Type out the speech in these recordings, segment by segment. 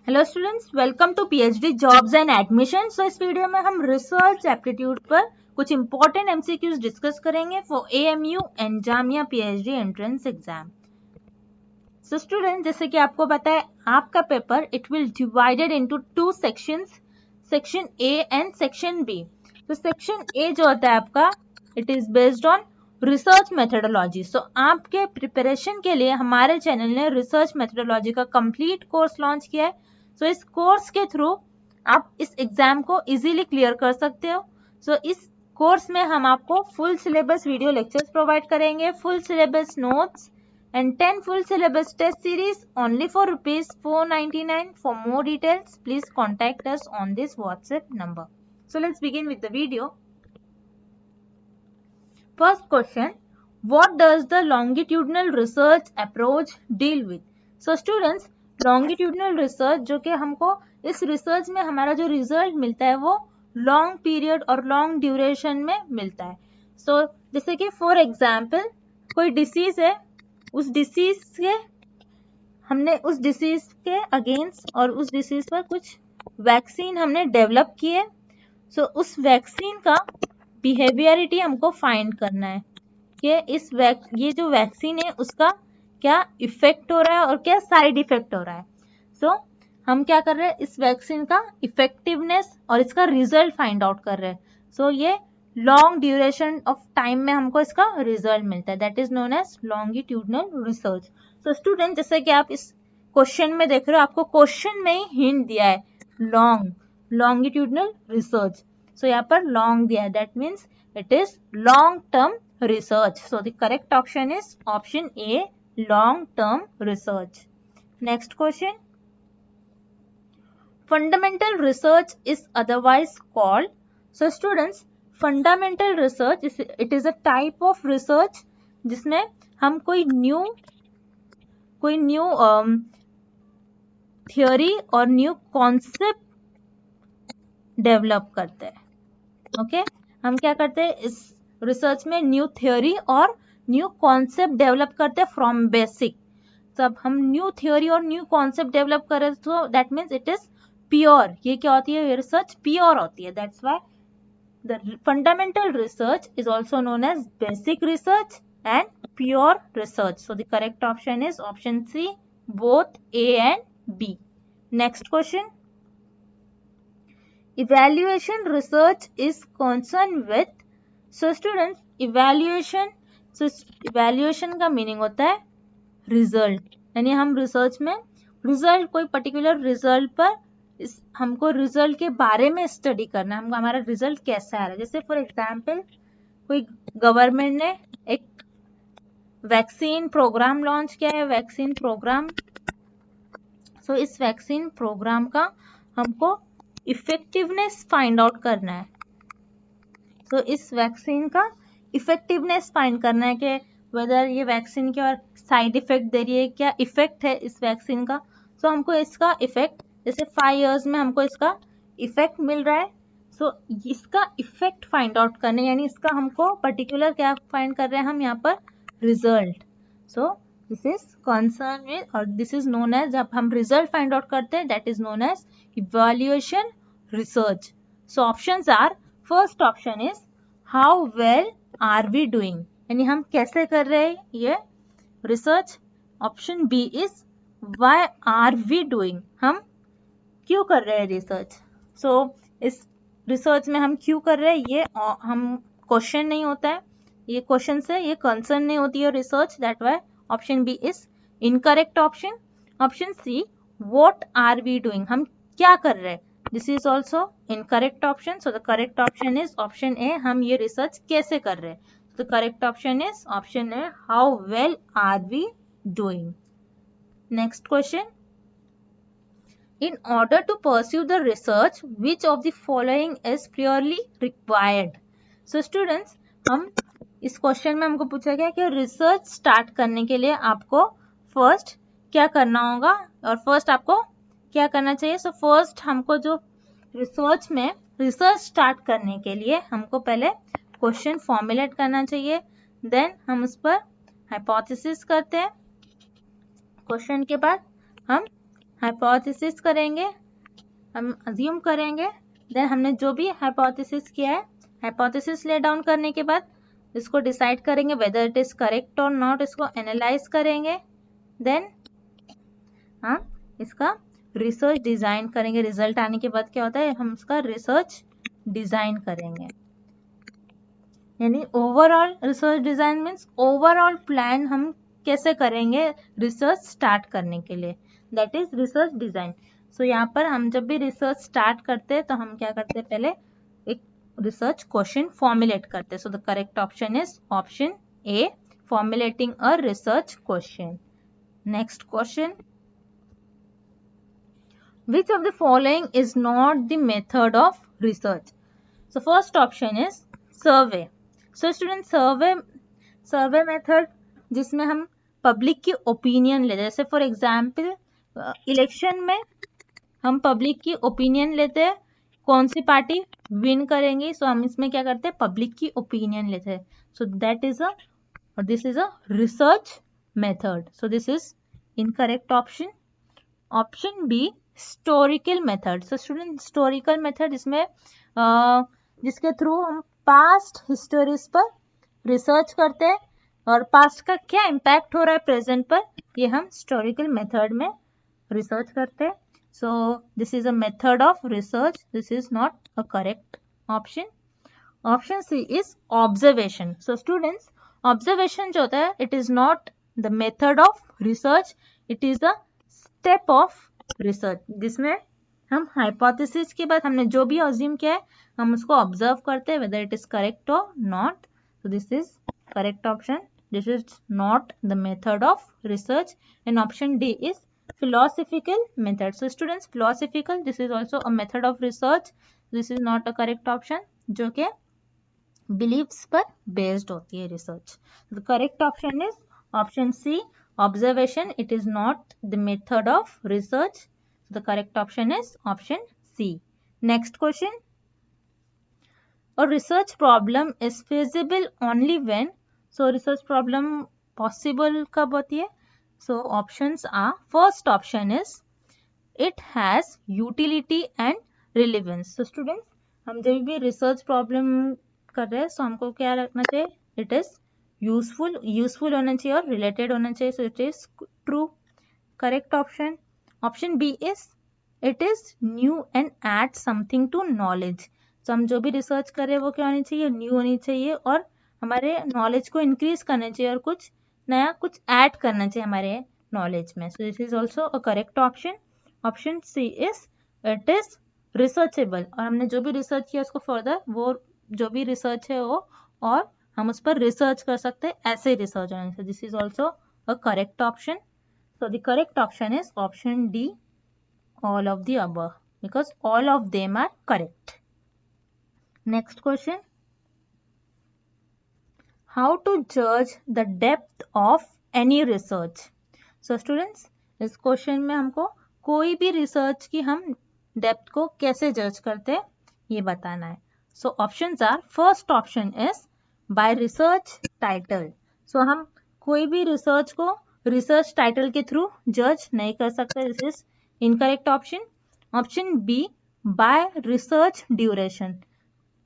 Hello students, welcome to PhD jobs and admission. So इस video में हम research aptitude पर कुछ इंपॉर्टेंट एमसीक्यूज डिस्कस करेंगे for AMU and Jamia PhD entrance exam. So student, जैसे कि आपको पता है, आपका paper it will divided into two sections, section A and section B. तो सेक्शन ए जो होता है आपका, it is based on research methodology. So आपके प्रिपरेशन के लिए हमारे चैनल ने रिसर्च मेथोडोलॉजी का कंप्लीट कोर्स लॉन्च किया है। सो इस कोर्स के थ्रू आप इस एग्जाम को इजीली क्लियर कर सकते हो। सो इस कोर्स में हम आपको full syllabus video lectures provide करेंगे, full syllabus notes and 10 full syllabus test series only for rupees 499. For more details, please contact us on this WhatsApp number. So let's begin with the video. First question, what does the longitudinal research approach deal with? So students, longitudinal research जो कि हमको इस research में हमारा जो result मिलता है वो लॉन्ग पीरियड और लॉन्ग ड्यूरेशन में मिलता है। सो जैसे कि फॉर एग्जाम्पल कोई डिसीज है, उस डिसीज के हमने उस डिसीज के अगेंस्ट और उस डिसीज पर कुछ वैक्सीन हमने डेवलप की है। सो उस वैक्सीन का बिहेवियरिटी हमको फाइंड करना है कि ये जो वैक्सीन है उसका क्या इफेक्ट हो रहा है और क्या साइड इफेक्ट हो रहा है। सो हम क्या कर रहे हैं, इस वैक्सीन का इफेक्टिवनेस और इसका रिजल्ट फाइंड आउट कर रहे हैं। सो ये लॉन्ग ड्यूरेशन ऑफ टाइम में हमको इसका रिजल्ट मिलता है, that is known as longitudinal research. So student, जैसे कि आप इस क्वेश्चन में देख रहे हो, आपको क्वेश्चन में ही हिंट दिया है लॉन्गिट्यूडनल रिसर्च। सो यहाँ पर लॉन्ग दिया है, that means it is long term research. So the correct option is option A, long term research. Next question, fundamental research is otherwise called. So students, fundamental research it is a type of research जिसमें हम कोई new theory और new concept develop करते हैं। Okay, हम क्या करते हैं, इस रिसर्च में न्यू थ्योरी और न्यू कॉन्सेप्ट डेवलप करते हैं फ्रॉम बेसिक। जब हम न्यू थ्योरी और न्यू कॉन्सेप्ट डेवलप करें तो that means it is pure. ये क्या होती है, रिसर्च प्योर होती है। That's why the fundamental research is also known as basic research and pure research. So the correct option is option C, both A and B. Next question, evaluation research is concerned with. So students, evaluation का meaning होता है result, यानी हम research में result, कोई particular result पर हमको result के बारे में स्टडी करना है, हमको हमारा रिजल्ट कैसा आ रहा है। जैसे फॉर एग्जाम्पल कोई गवर्नमेंट ने एक वैक्सीन प्रोग्राम लॉन्च किया है, वैक्सीन प्रोग्राम। सो इस वैक्सीन प्रोग्राम का हमको इफेक्टिवनेस फाइंड आउट करना है। तो इस वैक्सीन का इफेक्टिवनेस फाइंड करना है कि वेदर ये वैक्सीन क्या साइड इफेक्ट दे रही है, क्या इफेक्ट है इस वैक्सीन का। सो हमको इसका इफेक्ट, जैसे 5 years में हमको इसका इफेक्ट मिल रहा है। सो इसका इफेक्ट फाइंड आउट करने, यानी इसका हमको पर्टिकुलर क्या फाइंड कर रहे हैं हम यहाँ पर, result. So this is concern with, और दिस इज नोन एज, जब हम रिजल्ट फाइंड आउट करते हैं that is known as evaluation research. So options are, first option is how well are we doing, यानी हम कैसे कर रहे हैं ये research. Option B is why are we doing, हम क्यों कर रहे हैं रिसर्च। सो इस रिसर्च में हम क्यों कर रहे हैं, ये हम क्वेश्चन नहीं होता है, ये क्वेश्चन से ये कंसर्न नहीं होती है research, that why option B is incorrect option. Option C, what are we doing, हम क्या कर रहे हैं, this is also incorrect option. So the correct option is option A, हम ये रिसर्च कैसे कर रहे हैं। The correct option is option A, how well are we doing. Next question, in order to pursue the research, which of the following is purely required? So students, हम इस question में हमको पूछा गया कि रिसर्च स्टार्ट करने के लिए आपको फर्स्ट क्या करना होगा और फर्स्ट आपको क्या करना चाहिए। सो फर्स्ट हमको जो रिसर्च में रिसर्च स्टार्ट करने के लिए हमको पहले क्वेश्चन फॉर्मुलेट करना चाहिए, देन हम उस पर हाइपोथेसिस करते हैं। क्वेश्चन के बाद हम हाइपोथेसिस करेंगे, हम अज्यूम करेंगे, देन हमने जो भी हाइपोथेसिस किया है, हाइपोथेसिस ले डाउन करने के बाद इसको डिसाइड करेंगे वेदर इट इज करेक्ट और नॉट, इसको एनालाइज करेंगे, देन हम इसका रिसर्च डिजाइन करेंगे। रिजल्ट आने के बाद क्या होता है, हम इसका रिसर्च डिजाइन करेंगे। यानी overall research design means overall plan हम कैसे करेंगे रिसर्च स्टार्ट करने के लिए, दैट इज रिसर्च डिजाइन। सो यहाँ पर हम जब भी रिसर्च स्टार्ट करते हैं तो हम क्या करते हैं, पहले एक रिसर्च क्वेश्चन फॉर्मुलेट करते हैं। सो the correct option is option A, formulating a research question. Next question, which of the following is not the method of research? So first option is survey. So student, survey method जिसमें हम public की opinion लेते हैं, जैसे for example election में हम public की opinion लेते हैं कौन सी पार्टी विन करेंगी, सो हम इसमें क्या करते हैं, पब्लिक की ओपिनियन लेते हैं। So that is this is a research method. So this is incorrect option. Option B, historical method. So student, historical method जिसमें जिसके थ्रू हम पास्ट हिस्टोरीज पर रिसर्च करते हैं और पास्ट का क्या इम्पैक्ट हो रहा है प्रेजेंट पर, ये हम हिस्टोरिकल मेथड में रिसर्च करते हैं। So this is a method of research, this is not a correct option. Option C is observation. So students, observation जो होता है it is not the method of research, it is a step of research, जिसमें हम hypothesis के बाद हमने जो भी अज्यूम किया है हम उसको ऑब्जर्व करते हैं वेदर इट इज करेक्ट और not. So this is correct option, this is not the method of research. And option D is philosophical method. So students, philosophical, this is also a method of research, this is not a correct option, जो कि beliefs पर based होती है research. The correct option is option C, observation, it is not the method of research. The correct option is option C. Next question, a research problem is feasible only when, so research problem possible कब होती है, so options are, first option is it has utility and relevance. So students, हम जब भी research problem कर रहे हैं तो हमको क्या रखना चाहिए, it is यूजफुल होना चाहिए और रिलेटेड होना चाहिए। So it is true, correct option. Option B is it is new and add something to knowledge. तो हम जो भी रिसर्च कर रहे हैं वो क्या होनी चाहिए, न्यू होनी चाहिए और हमारे नॉलेज को इंक्रीज करना चाहिए और कुछ नया कुछ ऐड करना चाहिए हमारे नॉलेज में। So this is also a correct option. Option C is it is researchable, और हमने जो भी रिसर्च किया उसको फर्दर वो जो भी रिसर्च है वो और हम उस पर रिसर्च कर सकते हैं, ऐसे रिसर्च होने से। This is also a correct option. So the correct option is option D, all of the above, because all of them are correct. Next question, how to judge the depth of any research? So students, इस question में हमको कोई भी research की हम depth को कैसे जज करते हैं ये बताना है। So options are, first option is by research title. So हम कोई भी रिसर्च को रिसर्च टाइटल के थ्रू जज नहीं कर सकते, this is incorrect option. Option B, by research duration.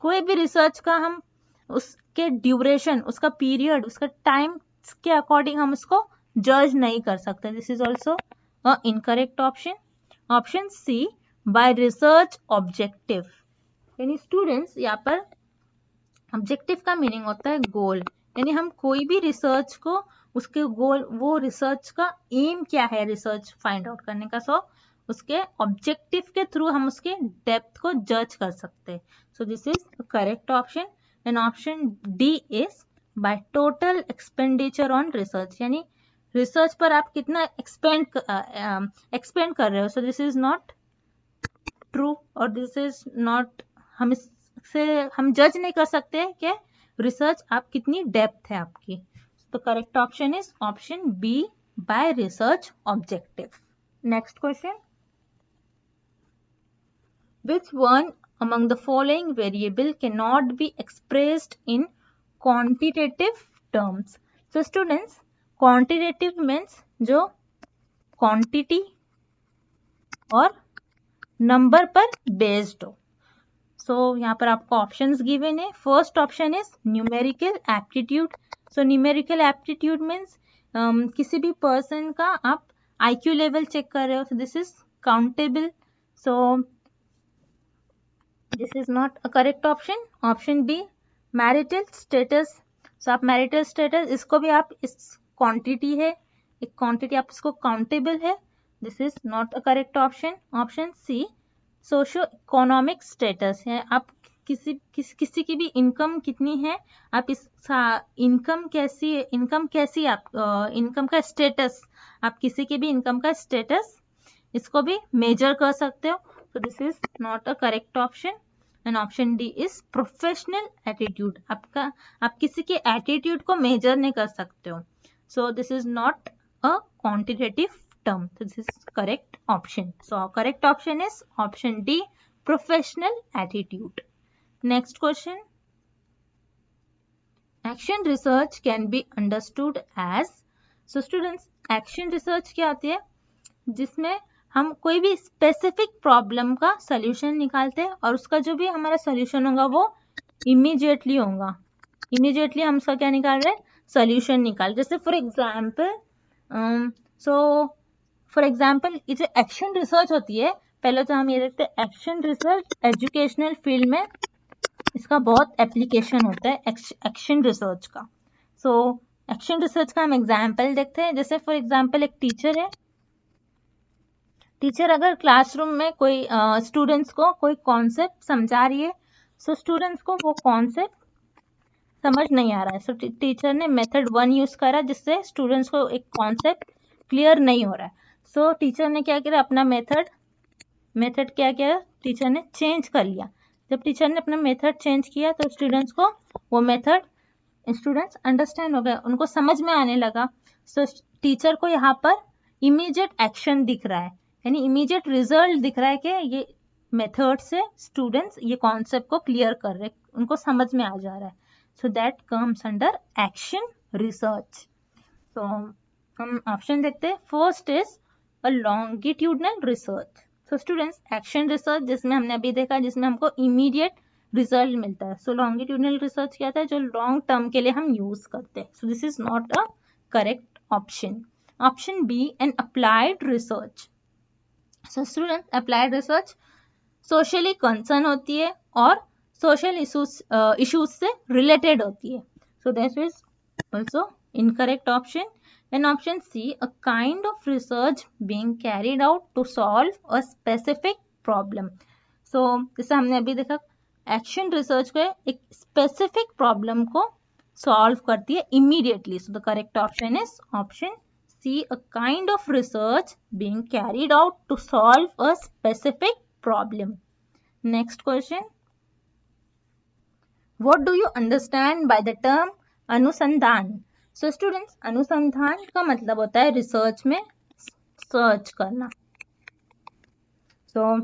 कोई भी रिसर्च का हम उसके ड्यूरेशन, उसका पीरियड, उसका टाइम के अकॉर्डिंग हम उसको जज नहीं कर सकते, this is also a incorrect option. Option C, by research objective. यानी स्टूडेंट्स, यहाँ पर ऑब्जेक्टिव का मीनिंग होता है गोल, यानी हम कोई भी रिसर्च को उसके गोल, वो रिसर्च का एम क्या है रिसर्च फाइंड आउट करने का, सो उसके ऑब्जेक्टिव के थ्रू हम उसके डेप्थ को जज कर सकते हैं। So this is correct option. And option D is by total expenditure on research, यानी रिसर्च पर आप कितना एक्सपेंड कर रहे हो। So this is not true और दिस इज नॉट, हम इससे हम जज नहीं कर सकते कि रिसर्च आप कितनी डेप्थ है आपकी। तो correct option is option B, by research objective. Next question, which one among the following variable cannot be expressed in quantitative terms? So students, quantitative means जो quantity और नंबर पर बेस्ड हो। सो यहाँ पर आपको ऑप्शंस गिवन है। First option is numerical aptitude. So numerical aptitude means किसी भी पर्सन का आप IQ लेवल चेक कर रहे हो, so this is countable. So this is not a correct option. Option B marital status. So आप marital status, इसको भी आप इस क्वांटिटी है, एक क्वांटिटी आप इसको काउंटेबल है, this is not a correct option. Option C socio economic status है, आप किसी की भी इनकम कितनी है, आप इस इनकम कैसी आप इनकम का स्टेटस, आप किसी की भी इनकम का स्टेटस इसको भी मेजर कर सकते हो। So this is not a correct option. And option D is professional attitude, आप किसी के एटीट्यूड को मेजर नहीं कर सकते हो। So this is not a quantitative term. This is correct option. So correct option is option D, professional attitude. Next question. Action research can be understood as. So students, action research क्या होती है, जिसमें हम कोई भी specific problem का solution निकालते हैं और उसका जो भी हमारा सोल्यूशन होगा वो इमीडिएटली होगा। इमीडिएटली हम उसका क्या निकाल रहे हैं, सोल्यूशन निकाल। जैसे फॉर एग्जाम्पल ये जो एक्शन रिसर्च होती है, पहले तो हम ये देखते हैं एक्शन रिसर्च एजुकेशनल फील्ड में इसका बहुत एप्लीकेशन होता है एक्शन रिसर्च का। सो एक्शन रिसर्च का हम एग्जाम्पल देखते हैं। जैसे फॉर एग्जाम्पल एक टीचर है, टीचर अगर क्लासरूम में कोई स्टूडेंट्स को कोई कॉन्सेप्ट समझा रही है, सो स्टूडेंट्स को वो कॉन्सेप्ट समझ नहीं आ रहा है, सो टीचर ने मेथड 1 यूज करा जिससे स्टूडेंट्स को एक कॉन्सेप्ट क्लियर नहीं हो रहा है। सो टीचर ने क्या किया, अपना मेथड क्या किया, टीचर ने चेंज कर लिया। जब टीचर ने अपना मेथड चेंज किया तो स्टूडेंट्स को वो मेथड, स्टूडेंट्स अंडरस्टैंड हो गया, उनको समझ में आने लगा। सो टीचर को यहाँ पर इमीडिएट एक्शन दिख रहा है, यानी इमीडिएट रिजल्ट दिख रहा है कि ये मेथड से स्टूडेंट्स ये कॉन्सेप्ट को क्लियर कर रहे, उनको समझ में आ जा रहा है। So that comes under action research. So हम ऑप्शन देखते हैं। First is a longitudinal research. So students, action research जिसमें हमने अभी देखा, जिसमें हमको इमीडिएट रिजल्ट मिलता है। सो लॉन्गिट्यूडनल रिसर्च क्या था, जो लॉन्ग टर्म के लिए हम यूज करते हैं। So this is not a correct option. Option B an applied research. So students, applied research socially concern होती है और सोशल इश्यूज से रिलेटेड होती है। So this is also incorrect option. And option C, a kind of research being carried out to solve a specific problem. So जैसे हमने अभी देखा, एक्शन रिसर्च को एक स्पेसिफिक प्रॉब्लम को सॉल्व करती है immediately. So the correct option is option C, a kind of research being carried out to solve a specific problem. Next question. What do you understand by the term अनुसंधान? So students, अनुसंधान का मतलब होता है research में search करना। सो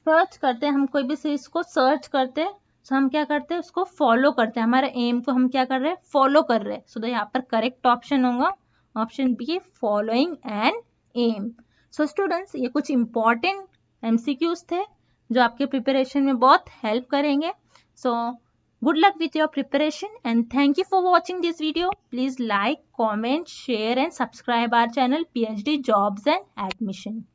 search करते हैं, हम कोई भी चीज को सर्च करते हैं, सो हम क्या करते हैं, उसको फॉलो करते हैं, हमारे एम को हम क्या कर रहे हैं, फॉलो कर रहे हैं। सो यहाँ पर करेक्ट ऑप्शन होगा option B, following N M. So students, ये कुछ इंपॉर्टेंट MCQs थे जो आपके प्रिपरेशन में बहुत हेल्प करेंगे। सो good luck with your preparation and thank you for watching this video. Please like, comment, share and subscribe our channel PhD Jobs and Admission.